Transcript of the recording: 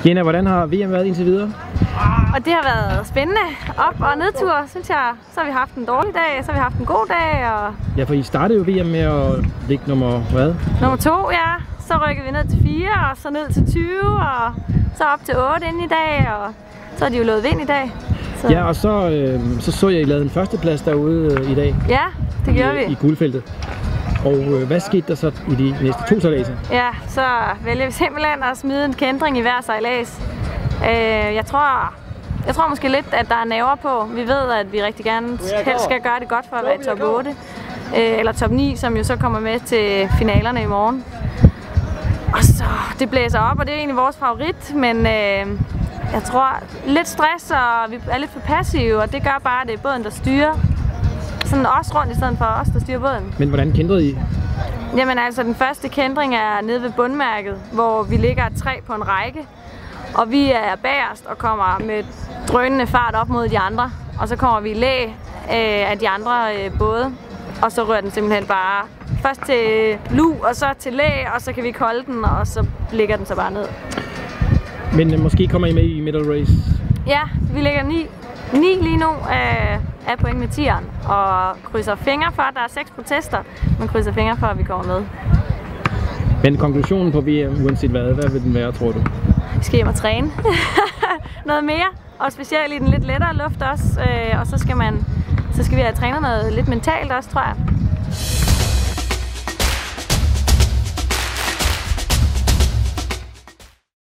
Jenna, hvordan har VM været indtil videre? Og det har været spændende. Op- og nedtur, synes jeg. Så har vi haft en dårlig dag, så har vi haft en god dag. Og... Ja, for I startede jo VM med at ligge nummer 2, ja. Så rykkede vi ned til 4, og så ned til 20, og så op til 8 inden i dag, og så har de jo lovet vind i dag. Så... Ja, og så jeg, I lavede en førsteplads derude i dag. Ja, det gjorde vi. I guldfeltet. Og hvad skete der så i de næste 2 sejladser? Ja, så vælger vi simpelthen at smide en kæntring i hver sejlads. Jeg tror måske lidt, at der er nerver på. Vi ved, at vi rigtig gerne helst skal gøre det godt for at være i top 8. Eller top 9, som jo så kommer med til finalerne i morgen. Og så det blæser op, og det er egentlig vores favorit, men jeg tror lidt stress, og vi er lidt for passive, og det gør bare, at det er båden, der styrer. Sådan også rundt i stedet for os, der styrer båden. Men hvordan kæntrede I? Jamen altså, den første kæntring er nede ved bundmærket, hvor vi ligger 3 på en række. Og vi er bagerst og kommer med drønende fart op mod de andre. Og så kommer vi i læ af de andre både. Og så rører den simpelthen bare først til lu, og så til læ, og så kan vi ikke holde den, og så ligger den så bare ned. Men måske kommer I med i middle race? Ja, vi ligger 9 lige nu af point med 10'eren, og krydser fingre for, der er 6 protester, men krydser fingre for, at vi kommer med. Men konklusionen på VM, uanset hvad vil den være, tror du? Vi skal hjem og træne noget mere, og specielt i den lidt lettere luft også, og så skal vi have trænet noget lidt mentalt også, tror jeg.